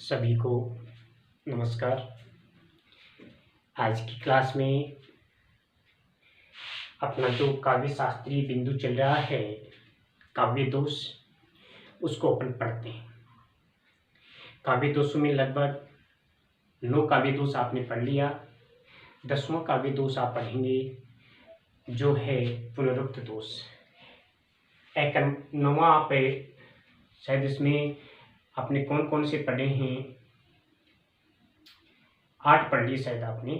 सभी को नमस्कार। आज की क्लास में अपना जो काव्य शास्त्रीय बिंदु चल रहा है काव्य दोष, उसको अपन पढ़ते हैं। काव्य दोषों में लगभग 9 काव्य दोष आपने पढ़ लिया। 10वां काव्य दोष आप पढ़ेंगे जो है पुनरुक्त दोष। 9वां आप शायद इसमें आपने कौन कौन से पढ़े हैं, 8 पढ़ लिए शायद आपने,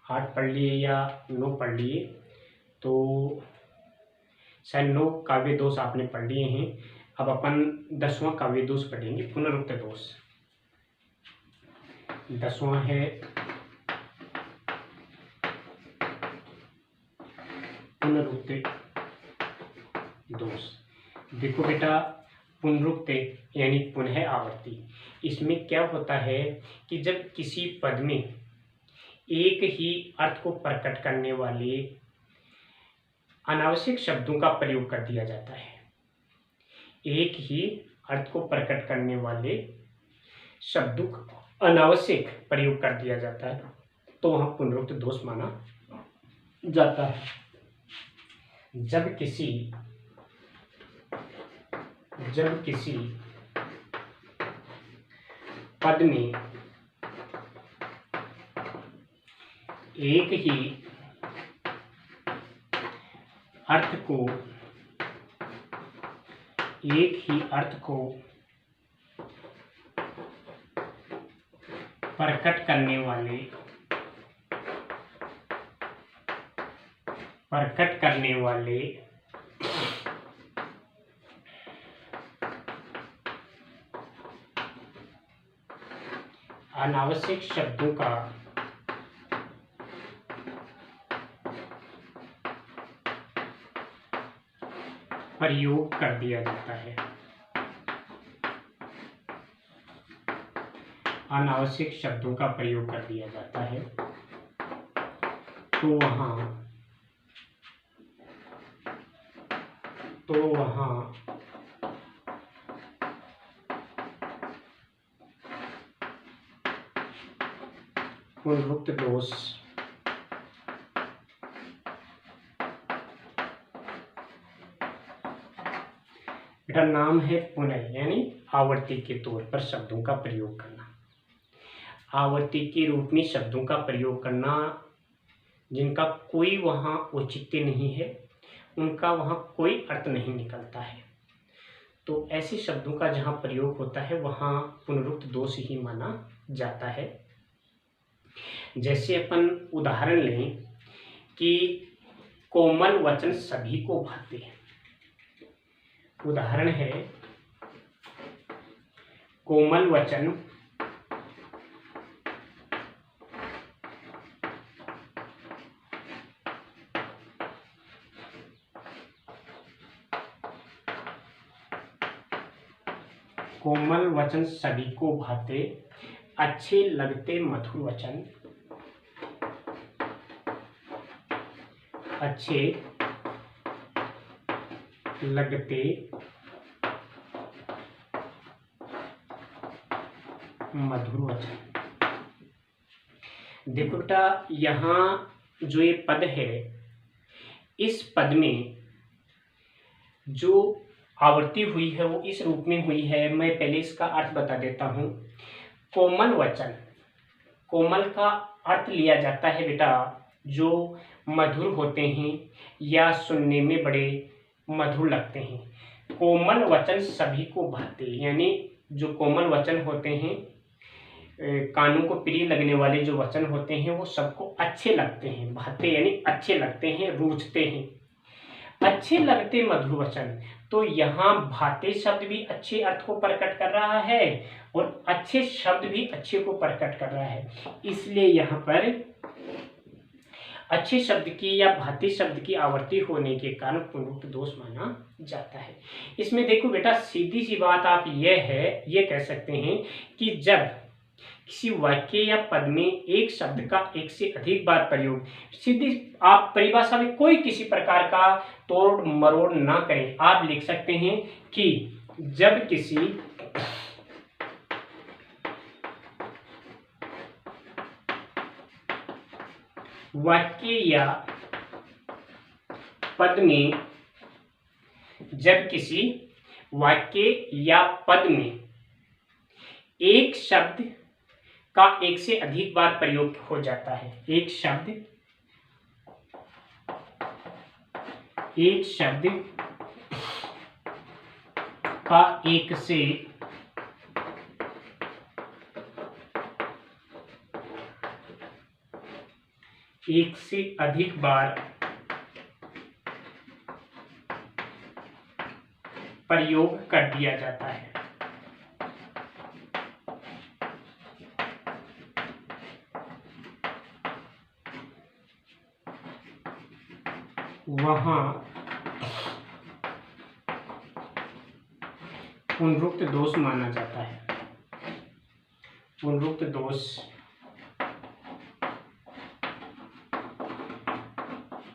8 पढ़ लिए या 9 पढ़ लिए, तो शायद 9 काव्य दोष आपने पढ़ लिए हैं। अब अपन 10वां काव्य दोष पढ़ेंगे, पुनरुक्त दोष। 10वां है पुनरुक्त दोष। देखो बेटा, पुनरुक्त यानी पुनः आवर्ती, इसमें क्या होता है कि जब किसी पद में एक ही अर्थ को प्रकट करने वाले अनावश्यक शब्दों का प्रयोग कर दिया जाता है, एक ही अर्थ को प्रकट करने वाले शब्दों का अनावश्यक प्रयोग कर दिया जाता है, तो वहाँ पुनरुक्त दोष माना जाता है। जब किसी पद में एक ही अर्थ को प्रकट करने वाले अनावश्यक शब्दों का प्रयोग कर दिया जाता है, अनावश्यक शब्दों का प्रयोग कर दिया जाता है, तो वहाँ पुनरुक्त दोष बेटा नाम है पुनः, यानी आवर्ती के तौर पर शब्दों का प्रयोग करना, आवर्ती के रूप में शब्दों का प्रयोग करना, जिनका कोई वहाँ औचित्य नहीं है, उनका वहाँ कोई अर्थ नहीं निकलता है, तो ऐसे शब्दों का जहाँ प्रयोग होता है वहाँ पुनरुक्त दोष ही माना जाता है। जैसे अपन उदाहरण लें कि कोमल वचन सभी को भाते हैं। उदाहरण है कोमल वचन सभी को भाते, अच्छे लगते मधुर वचन, अच्छे लगते मधुर वचन। देखो बेटा, यहाँ जो ये पद है, इस पद में जो आवृत्ति हुई है वो इस रूप में हुई है। मैं पहले इसका अर्थ बता देता हूँ। कोमल वचन, कोमल का अर्थ लिया जाता है बेटा जो मधुर होते हैं या सुनने में बड़े मधुर लगते हैं। कोमल वचन सभी को भाते, यानी जो कोमल वचन होते हैं, कानों को प्रिय लगने वाले जो वचन होते हैं वो सबको अच्छे लगते हैं। भाते यानी अच्छे लगते हैं, रूचते हैं। अच्छे लगते मधुर वचन, तो यहाँ भाते शब्द भी अच्छे अर्थ को प्रकट कर रहा है और अच्छे शब्द भी अच्छे को प्रकट कर रहा है, इसलिए यहाँ पर अच्छे शब्द की या भाते शब्द की आवर्ती होने के कारण पुनरुक्त दोष माना जाता है। इसमें देखो बेटा, सीधी सी बात आप ये कह सकते हैं कि जब किसी वाक्य या पद में एक शब्द का एक से अधिक बार प्रयोग, सीधी आप परिभाषा में कोई किसी प्रकार का तोड़ मरोड़ ना करें, आप लिख सकते हैं कि जब किसी वाक्य या पद में जब किसी वाक्य या पद में एक शब्द का एक से अधिक बार प्रयोग हो जाता है, एक शब्द का एक से अधिक बार प्रयोग कर दिया जाता है, वहां पुनरुक्त दोष माना जाता है। पुनरुक्त दोष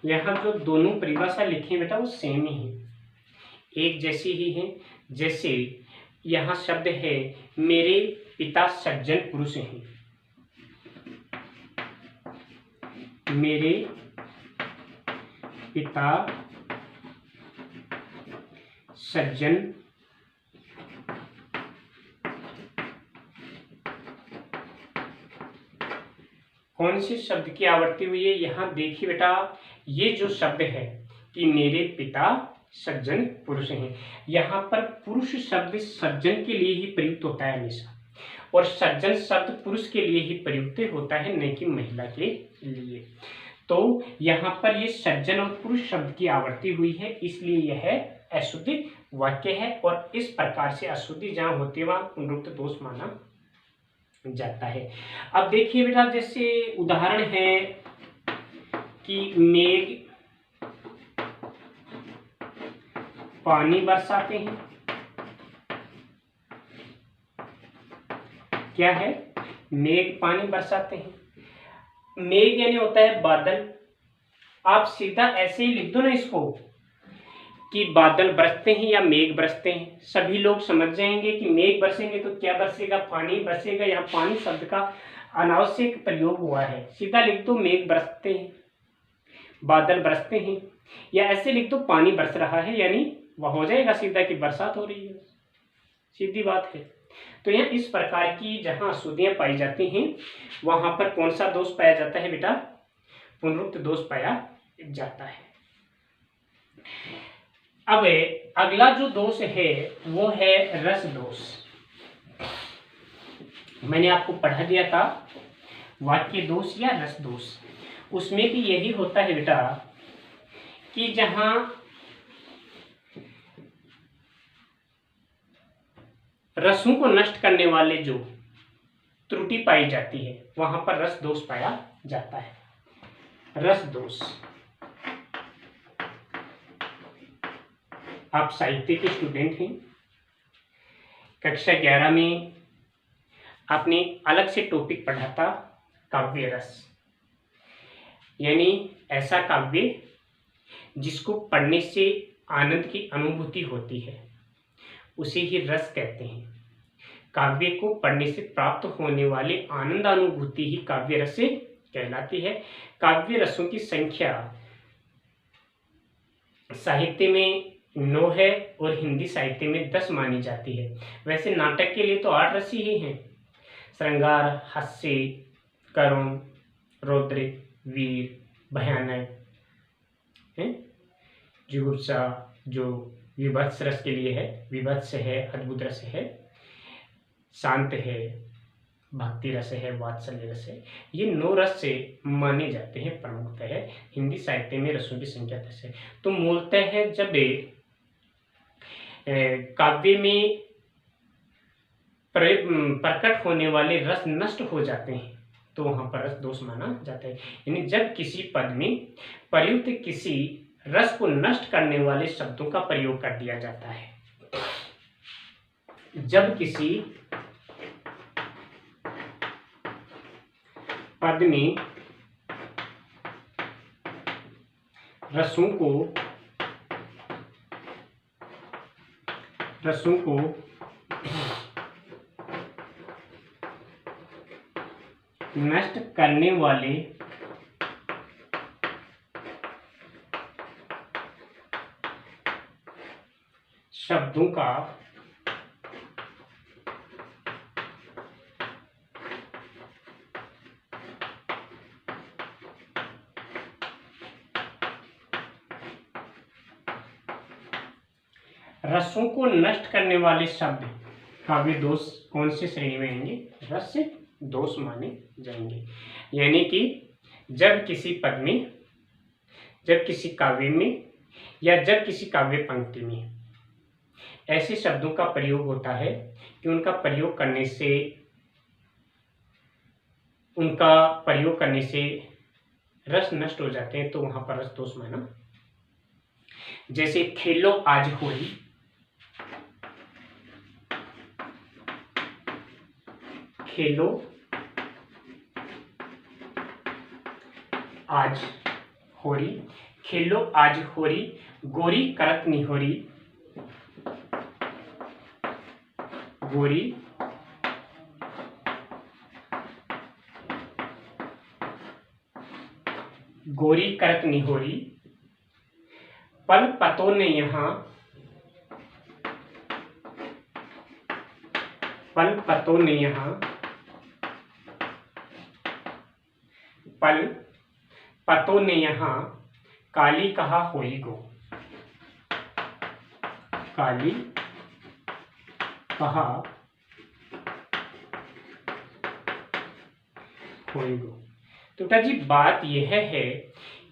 यहाँ जो दोनों परिभाषा लिखी है बेटा वो सेम ही है, एक जैसी ही है। जैसे यहाँ शब्द है मेरे पिता सज्जन पुरुष हैं, मेरे पिता सज्जन कौन से शब्द की आवृत्ति हुई है? यहाँ देखिए बेटा, ये जो शब्द है कि मेरे पिता सज्जन पुरुष हैं, यहाँ पर पुरुष शब्द सज्जन के लिए ही प्रयुक्त होता है हमेशा, और सज्जन शब्द पुरुष के लिए ही प्रयुक्त होता है, न कि महिला के लिए। तो यहाँ पर ये सज्जन और पुरुष शब्द की आवृत्ति हुई है, इसलिए यह अशुद्ध वाक्य है, और इस प्रकार से अशुद्धि जहाँ होती है वहाँ पुनरुक्त दोष माना जाता है। अब देखिए बेटा, जैसे उदाहरण है कि मेघ पानी बरसाते हैं, क्या है? मेघ पानी बरसाते हैं। मेघ यानी होता है बादल। आप सीधा ऐसे ही लिख दो ना इसको कि बादल बरसते हैं या मेघ बरसते हैं, सभी लोग समझ जाएंगे कि मेघ बरसेंगे तो क्या बरसेगा? पानी बरसेगा। यहाँ पानी शब्द का अनावश्यक प्रयोग हुआ है, सीधा लिख दो मेघ बरसते हैं, बादल बरसते हैं, या ऐसे लिख दो पानी बरस रहा है, यानी वह हो जाएगा सीधा कि बरसात हो रही है, सीधी बात है। तो यहाँ इस प्रकार की जहाँ अशुद्धियाँ पाई जाती हैं वहां पर कौन सा दोष पाया जाता है बेटा? पुनरुक्त दोष पाया जाता है। अब अगला जो दोष है वो है रस दोष। मैंने आपको पढ़ा दिया था वाक्य दोष या रस दोष, उसमें भी यही होता है बेटा कि जहां रसों को नष्ट करने वाले जो त्रुटि पाई जाती है वहां पर रस दोष पाया जाता है। रस दोष, आप साहित्य के स्टूडेंट हैं, कक्षा 11 में आपने अलग से टॉपिक पढ़ा था काव्य रस, यानी ऐसा काव्य जिसको पढ़ने से आनंद की अनुभूति होती है उसे ही रस कहते हैं। काव्य को पढ़ने से प्राप्त होने वाले आनंद अनुभूति ही काव्य रस कहलाती है। काव्य रसों की संख्या साहित्य में 9 है और हिंदी साहित्य में 10 मानी जाती है। वैसे नाटक के लिए तो 8 रस ही हैं, श्रृंगार, हास्य, करुण, रौद्र, वीर, भयानक, जुगुप्सा जो विभत्स रस के लिए है, विभत्स है, अद्भुत रस है, शांत है, भक्ति रस है, वात्सल्य रस है। ये 9 रस से माने जाते हैं प्रमुखतः। हिंदी साहित्य में रसों की संख्या 10 है। तो मूलतः है जब काव्य में प्रकट होने वाले रस नष्ट हो जाते हैं तो वहां पर रस दोष माना जाता है। यानी जब किसी पद में प्रयुक्त किसी रस को नष्ट करने वाले शब्दों का प्रयोग कर दिया जाता है, जब किसी पद में रसों को नष्ट करने वाले शब्दों का रसों को नष्ट करने वाले शब्द काव्य दोष कौन सी श्रेणी में आएंगे? रस दोष माने जाएंगे। यानी कि जब किसी पद में, जब किसी काव्य में या जब किसी काव्य पंक्ति में ऐसे शब्दों का प्रयोग होता है कि उनका प्रयोग करने से रस नष्ट हो जाते हैं, तो वहां पर रस दोष माना। जैसे खेलो आज होली, खेलो आज होरी, खेलो आज होरी, गोरी करत निहोरी, गोरी गोरी करत निहोरी, पल पतों ने यहाँ, पल पतों ने यहाँ, पल पतों ने यहाँ काली कहा होई गो, काली कहा होई गो। तो बेटा जी बात यह है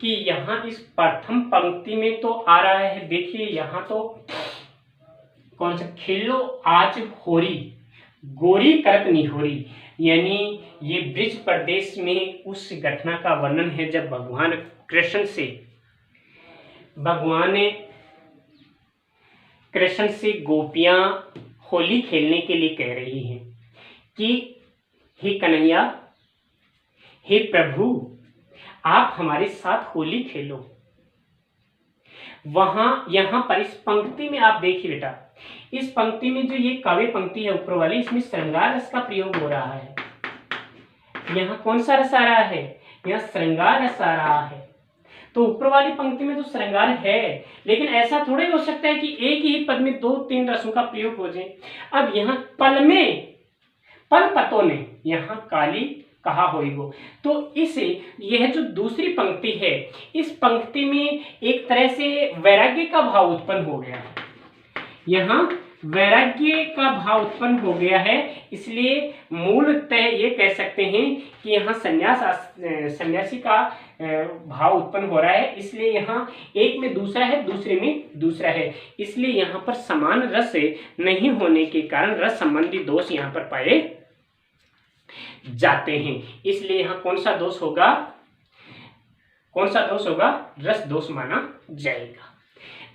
कि यहाँ इस प्रथम पंक्ति में तो आ रहा है, देखिए यहाँ तो कौन सा, खेलो आज होरी, गोरी करत निहोरी, यानी ये ब्रिज प्रदेश में उस घटना का वर्णन है जब भगवान कृष्ण से गोपियां होली खेलने के लिए कह रही हैं कि हे कन्हैया, हे प्रभु, आप हमारे साथ होली खेलो। यहाँ पर इस पंक्ति में आप देखिए बेटा, इस पंक्ति में जो ये काव्य पंक्ति है ऊपर वाली, इसमें श्रृंगार रस का प्रयोग हो रहा है। यहाँ कौन सा रस आ रहा है? यहाँ श्रृंगार रस आ रहा है। तो ऊपर वाली पंक्ति में तो श्रृंगार है, लेकिन ऐसा थोड़ा ही हो सकता है कि एक ही पद में 2-3 रसों का प्रयोग हो जाए। अब यहाँ पल में, पल पतों ने यहाँ काली कहा होई गो, तो यह जो दूसरी पंक्ति है, इस पंक्ति में एक तरह से वैराग्य का भाव उत्पन्न हो गया है। यहाँ वैराग्य का भाव उत्पन्न हो गया है, इसलिए मूलतः ये कह सकते हैं कि यहाँ सन्यासी का भाव उत्पन्न हो रहा है। इसलिए यहाँ एक में दूसरा है, दूसरे में दूसरा है, इसलिए यहाँ पर समान रस नहीं होने के कारण रस संबंधी दोष यहाँ पर पाए जाते हैं। इसलिए यहाँ कौन सा दोष होगा? रस दोष माना जाएगा।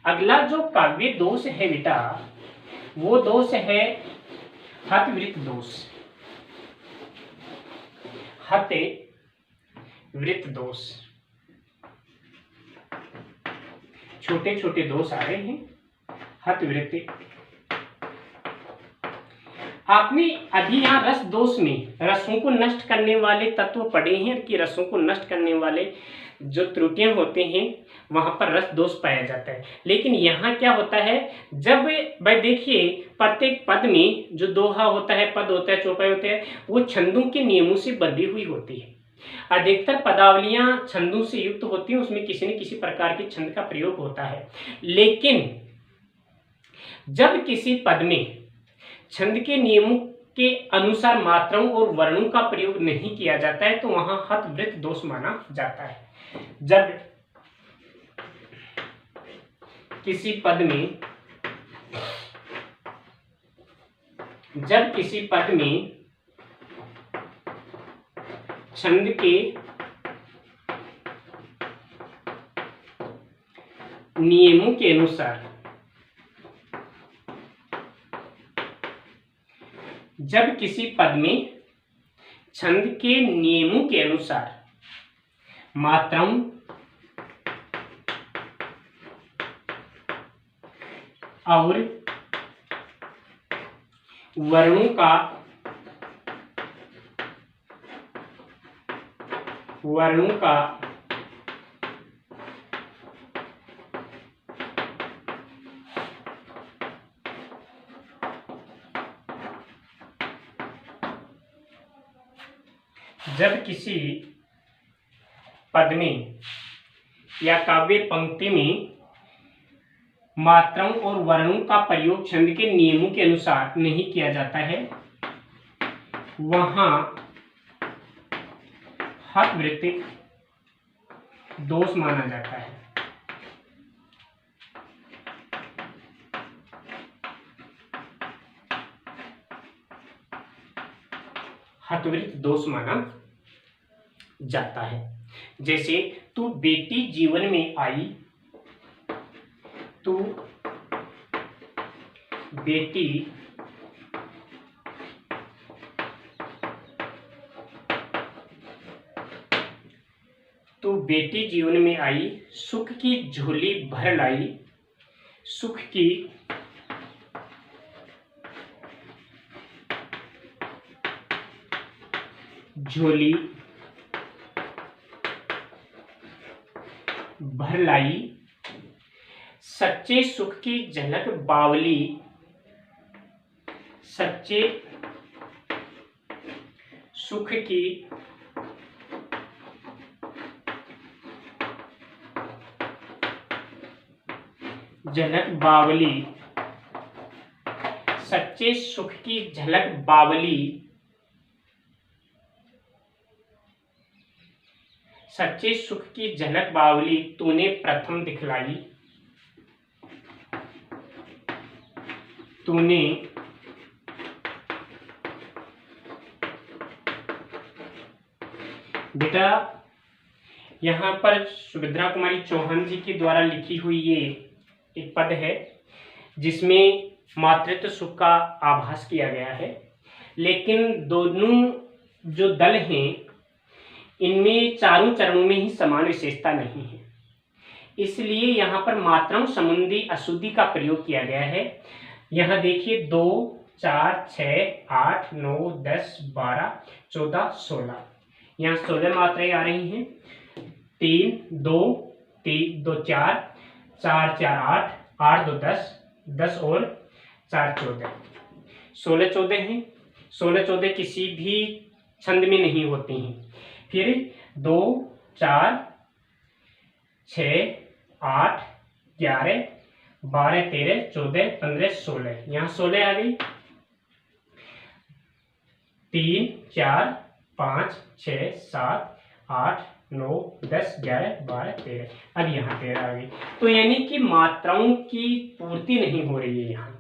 अगला जो काव्य दोष है बेटा, वो दोष है हतवृत्त दोष। हतवृत्त दोष, छोटे छोटे दोष आ रहे हैं। हतवृत्त, आपने अभी यहाँ रस दोष में रसों को नष्ट करने वाले तत्व पढ़े हैं कि रसों को नष्ट करने वाले जो त्रुटियां होते हैं वहां पर रस दोष पाया जाता है। लेकिन यहाँ क्या होता है, जब भाई देखिए प्रत्येक पद में जो दोहा होता है, पद होता है, चौपाई होते हैं, वो छंदों के नियमों से बंधी हुई होती है। अधिकतर पदावलियां छंदों से युक्त होती हैं, उसमें किसी न किसी प्रकार के छंद का प्रयोग होता है। लेकिन जब किसी पद में छंद के नियमों के अनुसार मात्राओं और वर्णों का प्रयोग नहीं किया जाता है, तो वहां हतवृत्त दोष माना जाता है। जब किसी पद में छंद के नियमों के अनुसार, जब किसी पद में छंद के नियमों के अनुसार मात्राओं और वर्णों का जब किसी पद में या काव्य पंक्ति में मात्राओं और वर्णों का प्रयोग छंद के नियमों के अनुसार नहीं किया जाता है, वहां हतवृत्तिक दोष माना जाता है। हतवृत्त दोष माना जाता है। जैसे तू बेटी जीवन में आई, तू बेटी जीवन में आई, सुख की झोली भर लाई, सुख की झोली भर लाई, सच्चे सुख की झलक बावली, सच्चे सुख की झलक बावली, सच्चे सुख की झलक बावली, सच्चे सुख की झलक बावली तूने प्रथम दिखलाई, तूने बेटा यहाँ पर सुभद्रा कुमारी चौहान जी के द्वारा लिखी हुई ये एक पद है जिसमें मातृत्व सुख का आभास किया गया है, लेकिन दोनों जो दल हैं इनमें चारों चरणों में ही समान विशेषता नहीं है, इसलिए यहाँ पर मात्राओं संबंधी अशुद्धि का प्रयोग किया गया है। यहाँ देखिए 2, 4, 6, 8, 9, 10, 12, 14, 16, यहाँ 16 मात्राएं आ रही हैं। 3, 2, 3, 2, 4, 4, 4, 8, 8, 2, 10, 10 और 4, 14, 16, 14 हैं। 16, 14 किसी भी छंद में नहीं होती हैं। फिर 2, 4, 6, 8, 11, 12, 13, 14, 15, 16, यहाँ 16 आ गई। 3, 4, 5, 6, 7, 8, 9, 10, 11, 12, 13, अब यहाँ 13 आ गई। तो यानी कि मात्राओं की पूर्ति नहीं हो रही है यहाँ,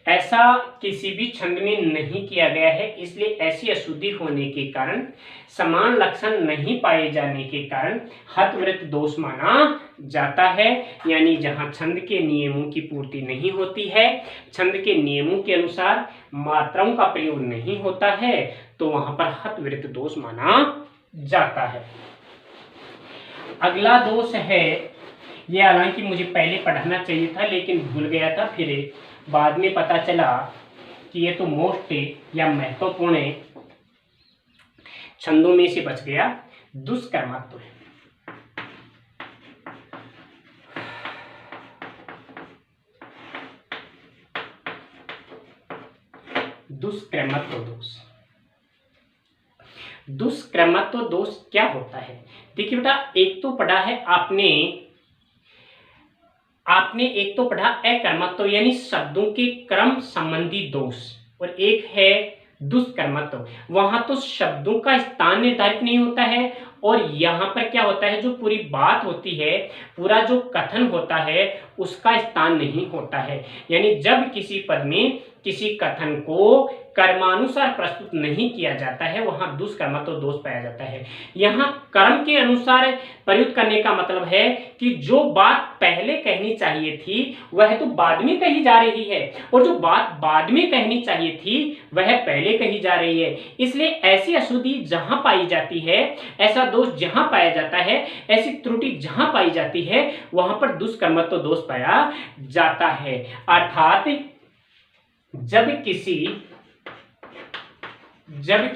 ऐसा किसी भी छंद में नहीं किया गया है, इसलिए ऐसी अशुद्धि होने के कारण, समान लक्षण नहीं पाए जाने के कारण हतवृत्त दोष माना जाता है। यानी जहाँ छंद के नियमों की पूर्ति नहीं होती है, छंद के नियमों के अनुसार मात्राओं का प्रयोग नहीं होता है, तो वहां पर हतवृत्त दोष माना जाता है। अगला दोष है, ये हालांकि मुझे पहले पढ़ाना चाहिए था लेकिन भूल गया था, फिर बाद में पता चला कि ये तो मोस्ट या महत्वपूर्ण छंदों में से बच गया, दुष्कर्मत्व है। दुष्कर्मत्व दोष। दुष्कर्मत्व दोष क्या होता है? देखिए बेटा, एक तो पढ़ा है आपने एक तो पढ़ा अकर्मत्व यानी शब्दों के क्रम संबंधी दोष, और एक है दुष्कर्मत्व। वहां तो शब्दों का स्थान निर्धारित नहीं होता है, और यहाँ पर क्या होता है, जो पूरी बात होती है, पूरा जो कथन होता है उसका स्थान नहीं होता है। यानी जब किसी पद में किसी कथन को कर्मानुसार प्रस्तुत नहीं किया जाता है, वहां दुष्कर्मत्व दोष पाया जाता है। यहाँ कर्म के अनुसार प्रयुक्त करने का मतलब है कि जो बात पहले कहनी चाहिए थी वह तो बाद में कही जा रही है, और जो बात बाद में कहनी चाहिए थी वह पहले कही जा रही है। इसलिए ऐसी अशुद्धि जहां पाई जाती है, ऐसा दोष जहां पाया जाता है, ऐसी त्रुटि जहां पाई जाती है, वहां पर दुष्कर्मत्व दोष पाया जाता है। अर्थात जब किसी पद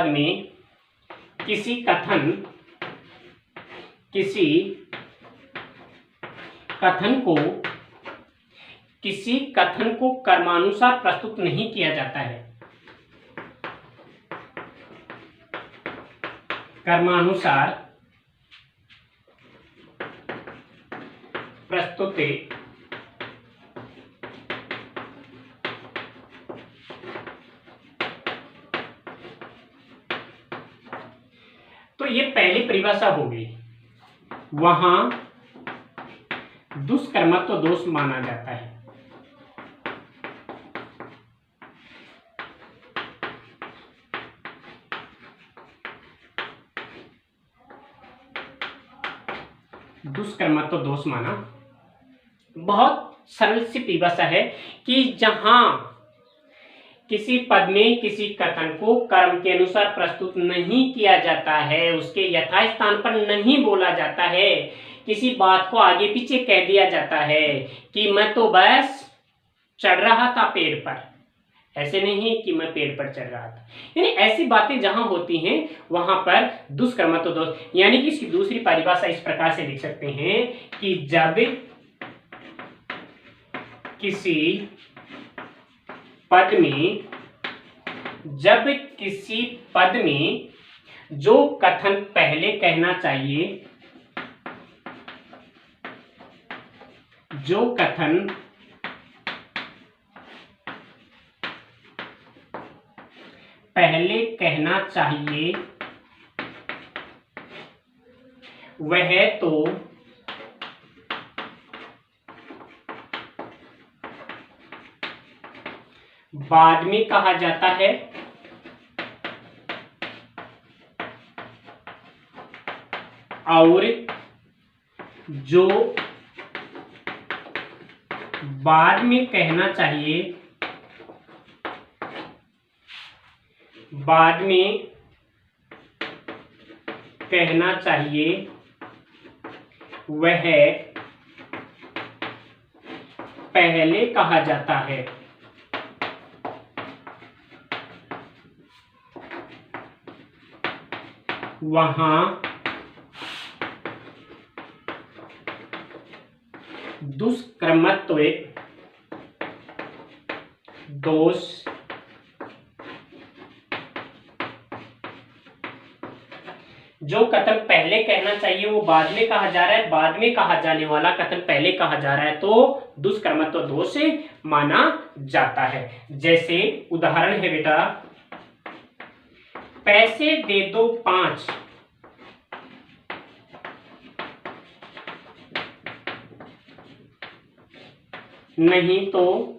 में किसी कथन को किसी कथन को कर्मानुसार प्रस्तुत नहीं किया जाता है, कर्मानुसार प्रस्तुत तो ये पहली परिभाषा हो गई। वहां दुष्कर्मत्व दोष माना जाता है। दुष्कर्मत्व दोष माना, बहुत सरल सी परिभाषा है कि जहां किसी पद में किसी कथन को कर्म के अनुसार प्रस्तुत नहीं किया जाता है, उसके यथास्थान पर नहीं बोला जाता है, किसी बात को आगे पीछे कह दिया जाता है कि मैं तो बस चढ़ रहा था पेड़ पर, ऐसे नहीं कि मैं पेड़ पर चढ़ रहा था। यानी ऐसी बातें जहां होती हैं वहां पर दुष्कर्मत्व दोष, यानी कि इसकी दूसरी परिभाषा इस प्रकार से लिख सकते हैं कि जब किसी पद में जो कथन पहले कहना चाहिए, जो कथन पहले कहना चाहिए वह तो बाद में कहा जाता है, और जो बाद में कहना चाहिए, बाद में कहना चाहिए वह पहले कहा जाता है। वहां दुष्कर्मत्व दोष जो कथन पहले कहना चाहिए वो बाद में कहा जा रहा है, बाद में कहा जाने वाला कथन पहले कहा जा रहा है, तो दुष्कर्मत्व दोष माना जाता है। जैसे उदाहरण है बेटा, पैसे दे दो 5, नहीं तो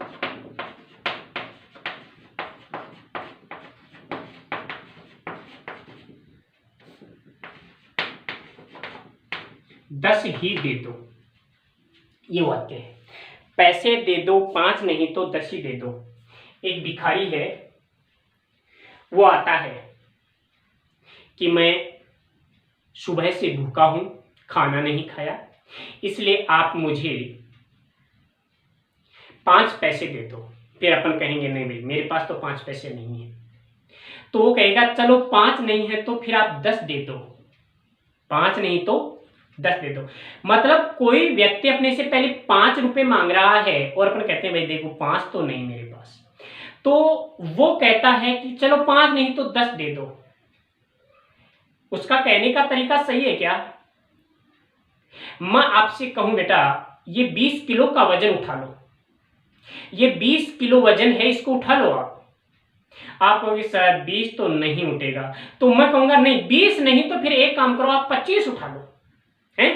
10 ही दे दो। ये वाक्य है, पैसे दे दो 5 नहीं तो 10 ही दे दो। एक भिखारी है, वो आता है कि मैं सुबह से भूखा हूं, खाना नहीं खाया, इसलिए आप मुझे 5 पैसे दे दो। फिर अपन कहेंगे नहीं भाई मेरे पास तो 5 पैसे नहीं है, तो वो कहेगा चलो 5 नहीं है तो फिर आप 10 दे दो, 5 नहीं तो 10 दे दो। मतलब कोई व्यक्ति अपने से पहले 5 रुपए मांग रहा है और अपन कहते हैं भाई देखो 5 तो नहीं मेरे पास, तो वो कहता है कि चलो 5 नहीं तो 10 दे दो। उसका कहने का तरीका सही है क्या? मैं आपसे कहूं बेटा ये 20 किलो का वजन उठा लो, ये 20 किलो वजन है, इसको उठा लो। आप कहोगे सर 20 तो नहीं उठेगा, तो मैं कहूंगा नहीं 20 नहीं तो फिर एक काम करो आप 25 उठा लो, हैं?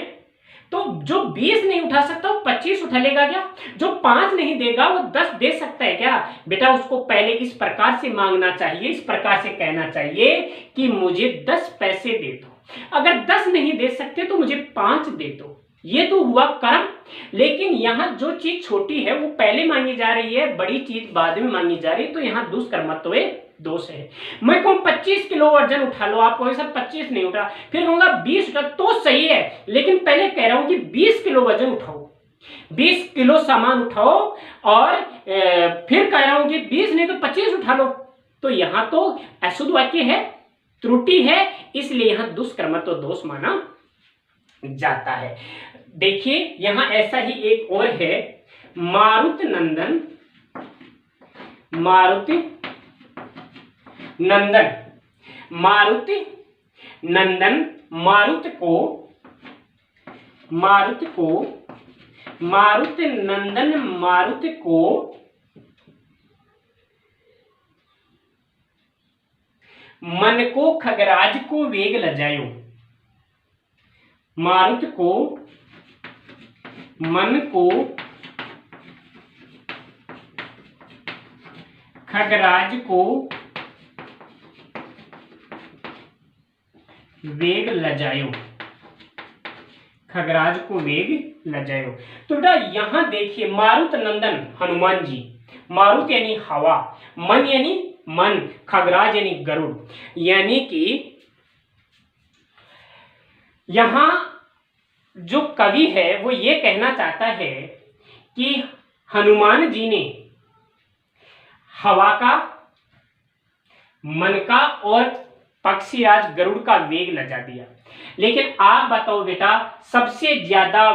तो जो 20 नहीं उठा सकता वो 25 उठा लेगा क्या? जो 5 नहीं देगा वो 10 दे सकता है क्या? बेटा उसको पहले इस प्रकार से मांगना चाहिए, इस प्रकार से कहना चाहिए कि मुझे 10 पैसे दे दो। अगर 10 नहीं दे सकते तो मुझे 5 दे दो। ये तो हुआ कर्म, लेकिन यहाँ जो चीज छोटी है वो पहले मांगी जा रही है, बड़ी चीज बाद में मांगी जा रही है, तो यहाँ दुष्कर्मत्व दोष है। मैं कहूँ 25 किलो वजन उठा लो, आप कहोगे सर 25 नहीं उठा, फिर कहूंगा 20 उठा, तो सही है, लेकिन पहले कह रहा हूं कि 20 किलो वजन उठाओ, 20 किलो सामान उठाओ, और फिर कह रहा हूं कि 20 नहीं तो 25 उठा लो। तो यहां तो अशुद्ध वाक्य है, त्रुटि है, इसलिए यहां दुष्कर्मत्व दोष माना जाता है। देखिए यहां ऐसा ही एक और है, मारुति नंदन, मारुति नंदन, मारुति नंदन, मारुति नंदन मारुति को मन को खगराज को वेग लजायो, मारुति को मन को खगराज को वेग लजायो, खगराज को वेग लजायो। तो बेटा यहां देखिए मारुत नंदन हनुमान जी, मारुत यानी हवा, मन यानी मन, खगराज यानी गरुड़, यानी कि यहां जो कवि है वो ये कहना चाहता है कि हनुमान जी ने हवा का, मन का और पक्षीराज गरुड़ का वेग लगा दिया। लेकिन आप बताओ बेटा, सबसे ज्यादा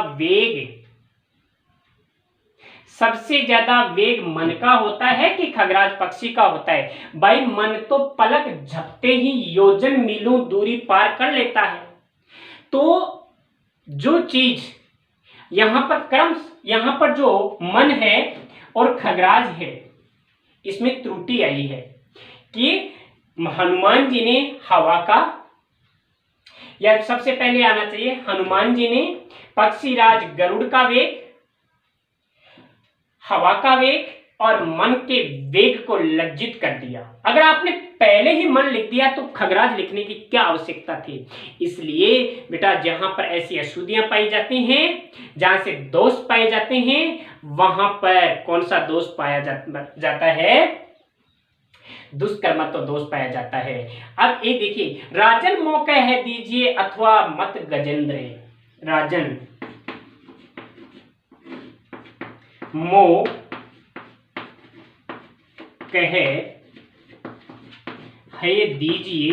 वेग मन का होता है कि खगराज पक्षी का होता है? भाई मन तो पलक झपटे ही योजन मीलों दूरी पार कर लेता है। तो जो चीज यहां पर जो मन है और खगराज है, इसमें त्रुटि आई है कि हनुमान जी ने हवा का, या सबसे पहले आना चाहिए हनुमान जी ने पक्षीराज गरुड़ का वेग, हवा का वेग और मन के वेग को लज्जित कर दिया। अगर आपने पहले ही मन लिख दिया तो खगराज लिखने की क्या आवश्यकता थी? इसलिए बेटा जहां पर ऐसी अशुद्धियां पाई जाती हैं, जहां से दोष पाए जाते हैं, वहां पर कौन सा दोष पाया जाता है? दुष्कर्मत्व दोष पाया जाता है। अब एक देखिए, राजन मौका है दीजिए अथवा मत गजेंद्र, राजन मो कहे है दीजिए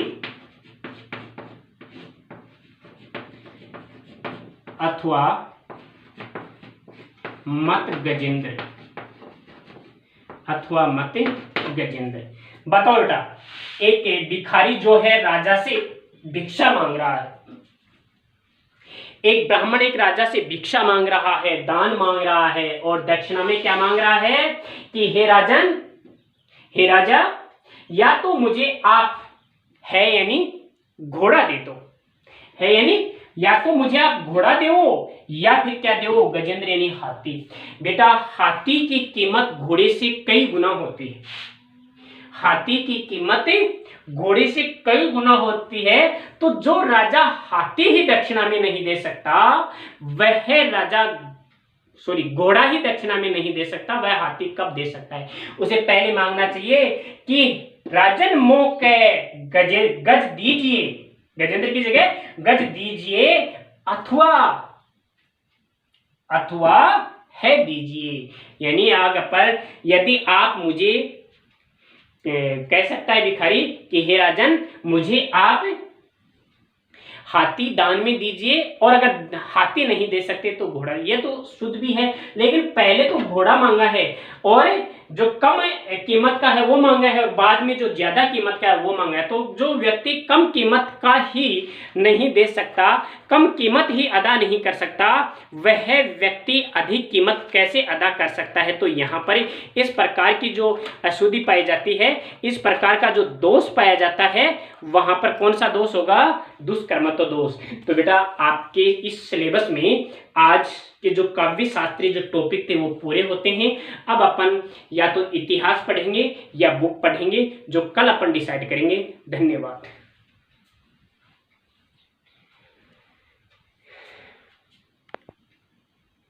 अथवा मत गजेंद्र, अथवा मत गजेंद्र। बताओ बेटा, एक भिखारी जो है राजा से भिक्षा मांग रहा है, एक ब्राह्मण एक राजा से भिक्षा मांग रहा है, दान मांग रहा है और दक्षिणा में क्या मांग रहा है कि हे राजन, हे राजा, या तो मुझे आप है यानी घोड़ा दे दो, है यानी या तो मुझे आप घोड़ा दो या फिर क्या दो? गजेंद्र यानी हाथी। बेटा हाथी की कीमत घोड़े से कई गुना होती है, हाथी की कीमत घोड़े से कई गुना होती है। तो जो राजा हाथी ही दक्षिणा में नहीं दे सकता, वह राजा घोड़ा ही दक्षिणा में नहीं दे सकता, वह हाथी कब दे सकता है? उसे पहले मांगना चाहिए कि राजन मोक गज दीजिए, गजेंद्र की जगह गज दीजिए अथवा है दीजिए, यानी आगे पर यदि आप मुझे कह सकता है भिखारी कि हे राजन, मुझे आप हाथी दान में दीजिए, और अगर हाथी नहीं दे सकते तो घोड़ा। ये तो शुद्ध भी है, लेकिन पहले तो घोड़ा मांगा है और जो कम कीमत का है वो मांगा है, और बाद में जो ज्यादा कीमत का है वो मांगा है। तो जो व्यक्ति कम कीमत का ही नहीं दे सकता, कम कीमत ही अदा नहीं कर सकता, वह व्यक्ति अधिक कीमत कैसे अदा कर सकता है? तो यहाँ पर इस प्रकार की जो अशुद्धि पाई जाती है, इस प्रकार का जो दोष पाया जाता है, वहां पर कौन सा दोष होगा? दुष्कर्मत्व दोष। तो बेटा आपके इस सिलेबस में आज के जो काव्य शास्त्रीय जो टॉपिक थे वो पूरे होते हैं। अब अपन या तो इतिहास पढ़ेंगे या बुक पढ़ेंगे, जो कल अपन डिसाइड करेंगे। धन्यवाद।